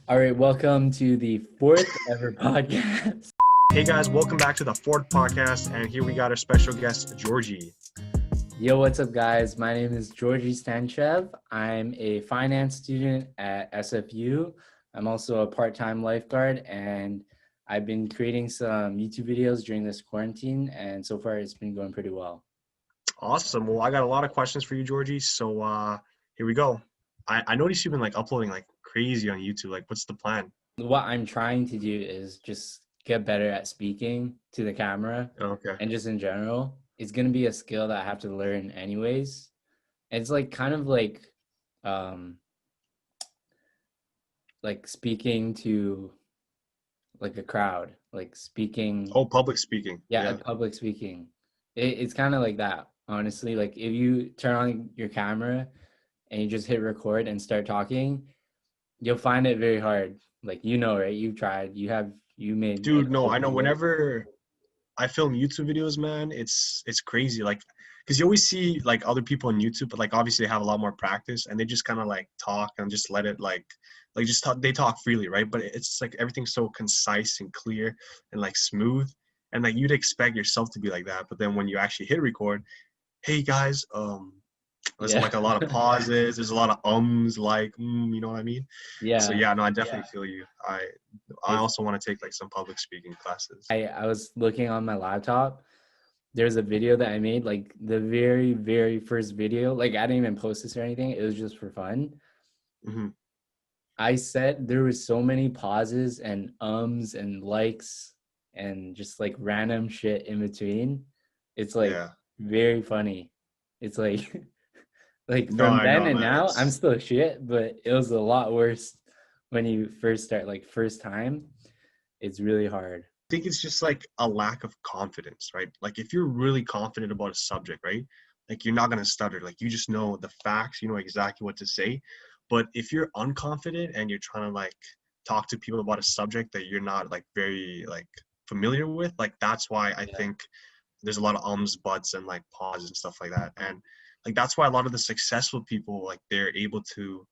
All right, welcome to the fourth ever podcast. Hey guys, welcome back to the fourth podcast, and here we got our special guest, Georgie. Yo, what's up, guys? My name is Georgie Stanchev. I'm a finance student at SFU. I'm also a part-time lifeguard, and I've been creating some YouTube videos during this quarantine, and so far it's been going pretty well. Awesome. Well, I got a lot of questions for you, Georgie. So here we go. I noticed you've been like uploading like crazy on YouTube. Like, what's the plan? What I'm trying to do is just get better at speaking to the camera Okay. and just in general. It's going to be a skill that I have to learn anyways. It's like kind of um like speaking to like a crowd, like speaking, Oh, public speaking. yeah, Yeah. like public speaking. It's kind of like that, honestly. Like if you turn on your camera and you just hit record and start talking, you'll find it very hard. Like, right? You've tried, you made a Dude, no, couple I know videos. whenever I film YouTube videos, man, it's crazy. Like, because you always see like other people on YouTube, but like obviously they have a lot more practice, and they just kind of like talk and just let it like just talk. They talk freely, right? But it's like everything's so concise and clear and like smooth, and like you'd expect yourself to be like that. But then when you actually hit record, hey guys, there's Yeah. like a lot of pauses. There's a lot of like, you know what I mean? So Yeah. yeah, no, I definitely feel you. I It's also want to take like some public speaking classes. I was looking on my laptop. There's a video that I made, like the very, very first video. Like I didn't even post this or anything. It was just for fun. Hmm. I said there was so many pauses and ums and likes and just like random shit in between. It's like Yeah. very funny. It's like like No, from I then know, and man. now I'm It's still shit, but it was a lot worse when you first start, like first time. It's really hard. I think it's just like a lack of confidence, right? Like if you're really confident about a subject, right? Like you're not gonna stutter. Like you just know the facts, you know exactly what to say. But if you're unconfident and you're trying to like talk to people about a subject that you're not like very like familiar with, like that's why I Yeah. think there's a lot of ums, buts, and like pauses and stuff like that. And like that's why a lot of the successful people like they're able to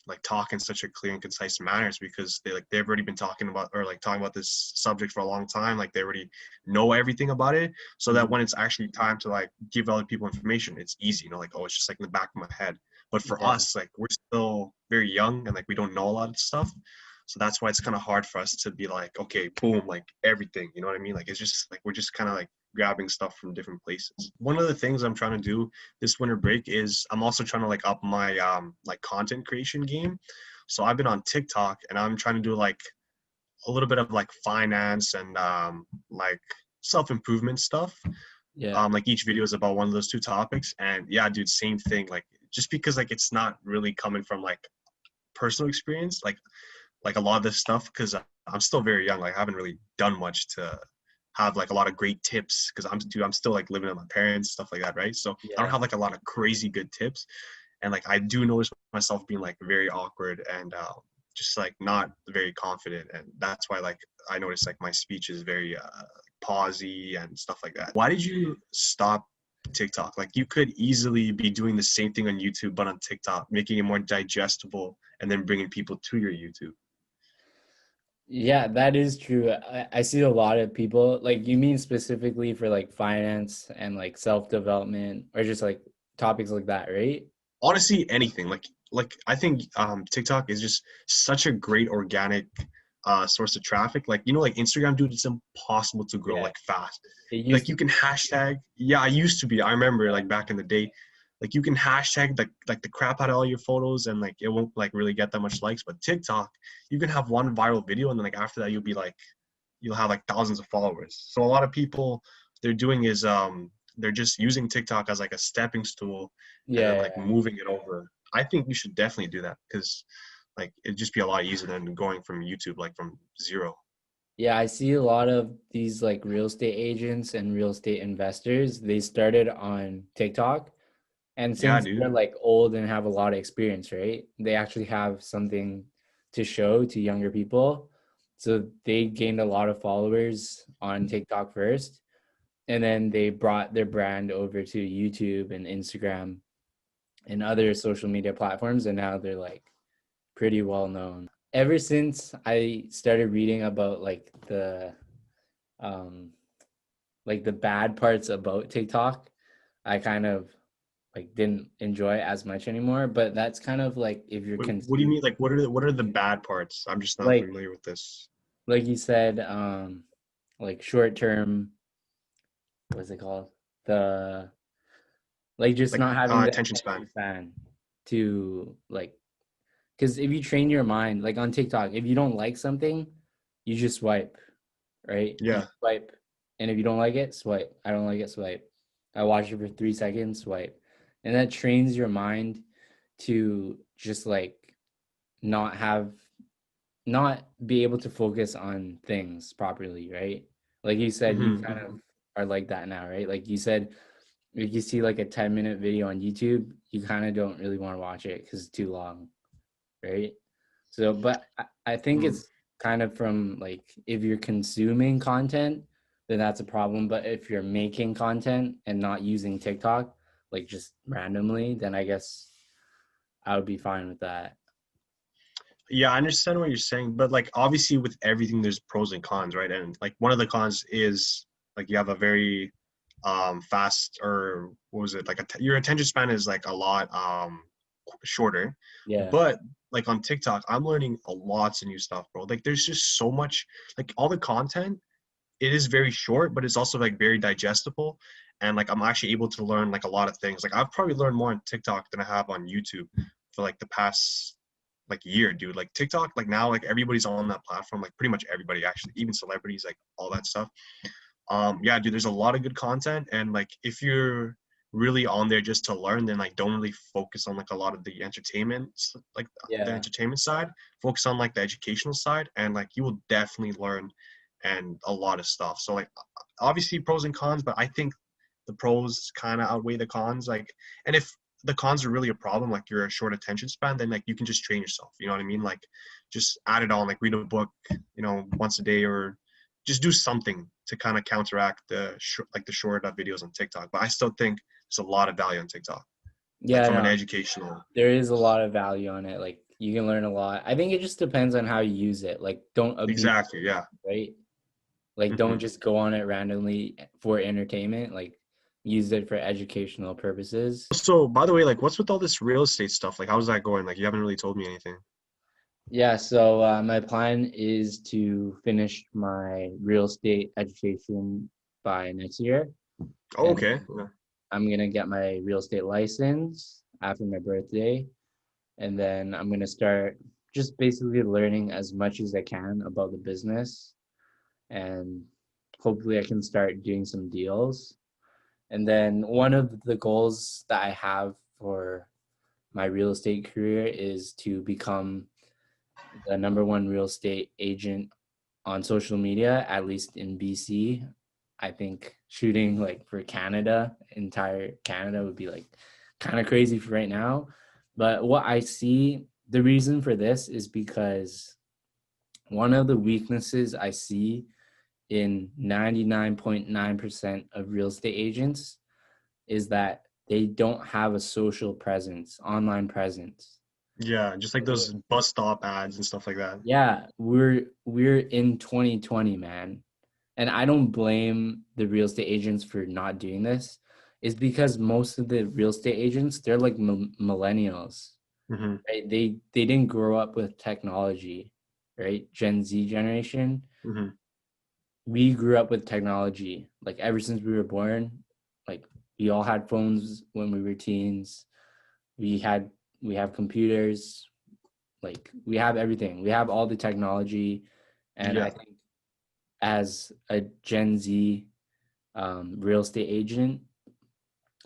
like talk in such a clear and concise manner is because they've already been talking about or like talking about this subject for a long time. Like they already know everything about it, so that Mhm. when it's actually time to like give other people information, it's easy. You know, like oh, it's just like in the back of my head. But for Yeah. us, like we're still very young and like we don't know a lot of stuff. So that's why it's kind of hard for us to be like, okay, boom, like everything. You know what I mean? Like it's just like we're just kind of like grabbing stuff from different places. One of the things I'm trying to do this winter break is I'm also trying to like up my like content creation game. So I've been on TikTok and I'm trying to do like a little bit of like finance and like self-improvement stuff. Yeah. Like each video is about one of those two topics. And yeah, dude, same thing. Like just because like it's not really coming from like personal experience, like a lot of this stuff, because I'm still very young. Like I haven't really done much to have like a lot of great tips because I'm still like living with my parents, stuff like that, right? So I don't Yeah. have like a lot of crazy good tips. And like I do notice myself being like very awkward and just like not very confident. And that's why like I notice like my speech is very pausy and stuff like that. Why did you stop TikTok? Like you could easily be doing the same thing on YouTube, but on TikTok, making it more digestible and then bringing people to your YouTube. Yeah, that is true. I see a lot of people, like you mean specifically for like finance and like self-development or just like topics like that, right? Honestly, anything like I think TikTok is just such a great organic source of traffic. Like you know, like Instagram, dude, it's impossible to grow Yeah. like fast. It used Like to you can be. hashtag. Yeah, I used to be. I remember like back in the day, like you can hashtag like the crap out of all your photos and like it won't like really get that much likes. But TikTok, you can have one viral video and then like after that you'll have like thousands of followers. So a lot of people they're doing is they're just using TikTok as like a stepping stool and then Yeah. like moving it over. I think you should definitely do that because like it'd just be a lot easier than going from YouTube like from zero. Yeah, I see a lot of these like real estate agents and real estate investors. They started on TikTok. And Yeah, since they're dude. like old and have a lot of experience, right? They actually have something to show to younger people. So they gained a lot of followers on TikTok first. And then they brought their brand over to YouTube and Instagram and other social media platforms. And now they're like pretty well known. ever since I started reading about um like the bad parts about TikTok, I kind of like didn't enjoy it as much anymore. But that's kind of like if you're What do you consuming, mean? Like, what are the bad parts? I'm just not like familiar with this. like you said, like short term, what's it called? The like just Like not having the attention span. attention span to like, because if you train your mind, like on TikTok, if you don't like something, you just swipe, right? You Yeah. swipe, and if you don't like it, swipe. I don't like it, swipe. I watch it for 3 seconds, swipe, and that trains your mind to just like not have not be able to focus on things properly, right? Like you said, you Hmm. kind of are like that now, right? Like you said, if you see like a 10-minute video on YouTube, you kind of don't really want to watch it because it's too long, right? So, but I think Mm. it's kind of from like if you're consuming content, then that's a problem. But if you're making content and not using TikTok, like just randomly, then I guess I would be fine with that. Yeah, I understand what you're saying, but like obviously with everything there's pros and cons, right? And like one of the cons is like you have a very fast, or what was it, like your attention span is like a lot shorter. Yeah, But like on TikTok, I'm learning a lots of new stuff, bro. Like there's just so much, like all the content, it is very short, but it's also like very digestible. And like I'm actually able to learn like a lot of things. Like I've probably learned more on TikTok than I have on YouTube for like the past like year, dude. Like TikTok, like now like everybody's on that platform, like pretty much everybody actually, even celebrities, like all that stuff. Yeah, dude, there's a lot of good content. And like if you're really on there just to learn, then like don't really focus on like a lot of the entertainment, like the yeah, entertainment side. Focus on like the educational side, and like you will definitely learn and a lot of stuff. So like obviously pros and cons, but I think the pros kind of outweigh the cons. Like, and if the cons are really a problem, like you're a short attention span, then like you can just train yourself. You know what I mean? Like just add it on, like read a book, once a day, or just do something to kind of counteract the short videos on TikTok. But I still think there's a lot of value on TikTok, like yeah. from an No, educational. there is a lot of value on it. Like you can learn a lot. I think it just depends on how you use it. Like don't abuse Exactly. Yeah. it, right? Like don't Hmm. just go on it randomly for entertainment. Like use it for educational purposes. So, by the way, like, what's with all this real estate stuff? Like, how's that going? Like, you haven't really told me anything. Yeah, so my plan is to finish my real estate education by next year, Oh, and okay. Yeah. I'm gonna get my real estate license after my birthday, and then I'm gonna start just basically learning as much as I can about the business, and hopefully I can start doing some deals. And then one of the goals that I have for my real estate career is to become the number one real estate agent on social media, at least in BC. I think shooting like for Canada, entire Canada would be like kind of crazy for right now. But what I see, the reason for this is because one of the weaknesses I see in 99.9% of real estate agents is that they don't have a social presence, online presence. Yeah, just like those bus stop ads and stuff like that. Yeah, we're in 2020, man. And I don't blame the real estate agents for not doing this. Is because most of the real estate agents, they're like millennials, Hmm. right? They didn't grow up with technology, right? Gen Z generation. Hmm. We grew up with technology. Like ever since we were born, like we all had phones when we were teens. We had we have computers, like we have everything. We have all the technology, and I Yeah. think as a Gen Z real estate agent,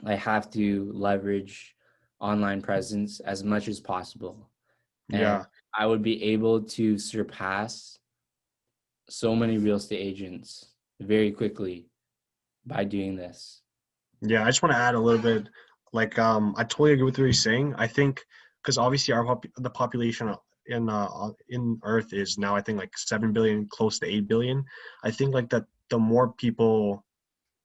I have to leverage online presence as much as possible. And Yeah. I would be able to surpass so many real estate agents very quickly by doing this. Yeah. I just want to add a little bit. Like, I totally agree with what you're saying. I think because obviously the population in Earth is now, I think, like 7 billion, close to 8 billion. I think like that the more people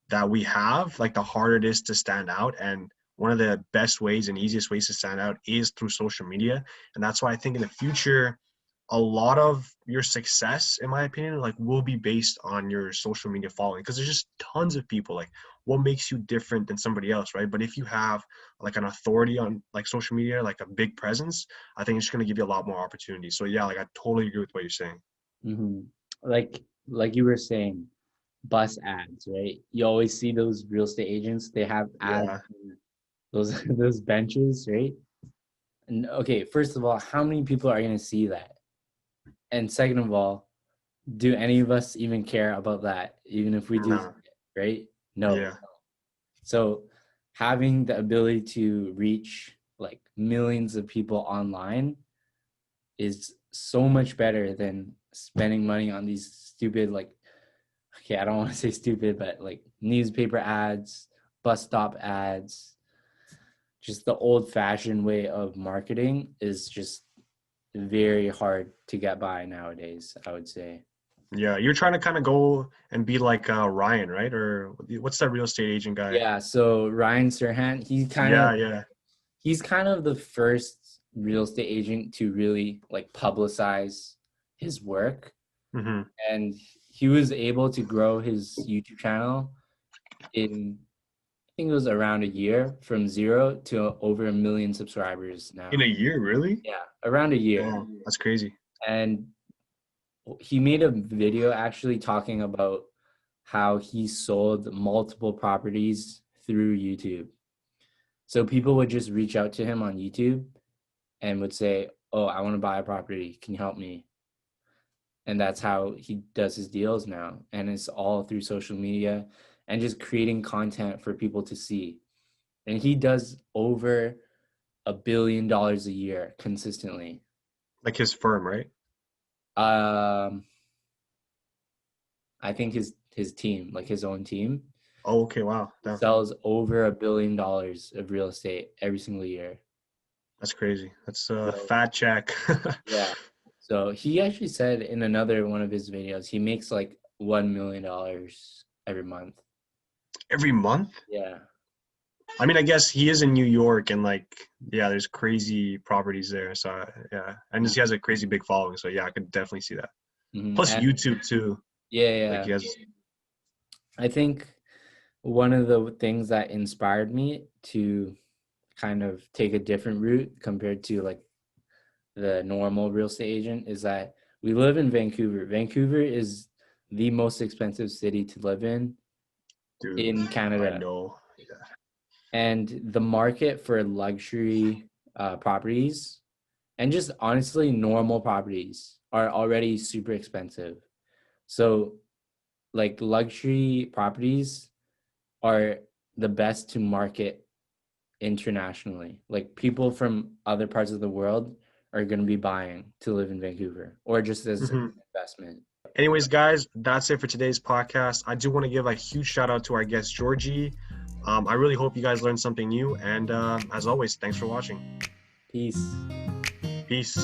that we have, like the harder it is to stand out. And one of the best ways and easiest ways to stand out is through social media. And that's why I think in the future, a lot of your success, in my opinion, like will be based on your social media following, because there's just tons of people. Like, what makes you different than somebody else, right? But if you have like an authority on like social media, like a big presence, I think it's just gonna give you a lot more opportunities. So yeah, like I totally agree with what you're saying. Hmm. Like you were saying, bus ads, right? You always see those real estate agents. They have ads, Yeah, for those those benches, right? And okay, first of all, how many people are going to see that? And second of all, do any of us even care about that, even if we do, nah, right? No. yeah, So having the ability to reach like millions of people online is so much better than spending money on these stupid, like, okay, I don't want to say stupid, but like newspaper ads, bus stop ads. Just the old fashioned way of marketing is just very hard to get by nowadays, I would say. yeah. You're trying to kind of go and be like Ryan, right? Or what's that real estate agent guy? Yeah, so Ryan Serhant, Yeah, yeah. he's kind of the first real estate agent to really like publicize his work, Hmm. and he was able to grow his YouTube channel in, I think it was around a year, from 0 to over 1 million subscribers In a now. year, really? Yeah, around a year. Oh, that's crazy. And he made a video actually talking about how he sold multiple properties through YouTube. So people would just reach out to him on YouTube and would say, "Oh, I want to buy a property. Can you help me?" And that's how he does his deals now. And it's all through social media and just creating content for people to see. And he does over $1 billion a year consistently. Like his firm, right? Um, I think his team, like his own team, Oh, okay. Wow. Damn. sells over $1 billion of real estate every single year. That's crazy. That's a So fat check. yeah. So he actually said in another one of his videos, he makes like $1 million every month. Every month? Yeah. I mean, I guess he is in New York and like, yeah, there's crazy properties there. So yeah, and he has a crazy big following. So yeah, I could definitely see that. Mm-hmm. Plus And YouTube too. yeah, Like yeah. he has. I think one of the things that inspired me to kind of take a different route compared to like the normal real estate agent is that we live in Vancouver. Vancouver is the most expensive city to live Dude, in I Canada. know. And the market for luxury properties and just honestly normal properties are already super expensive. So like luxury properties are the best to market internationally. Like people from other parts of the world are going to be buying to live in Vancouver or just as an Hmm. investment. Anyways, guys, that's it for today's podcast. I do want to give a huge shout out to our guest, Georgie. I really hope you guys learned something new. And as always, thanks for watching. Peace. Peace.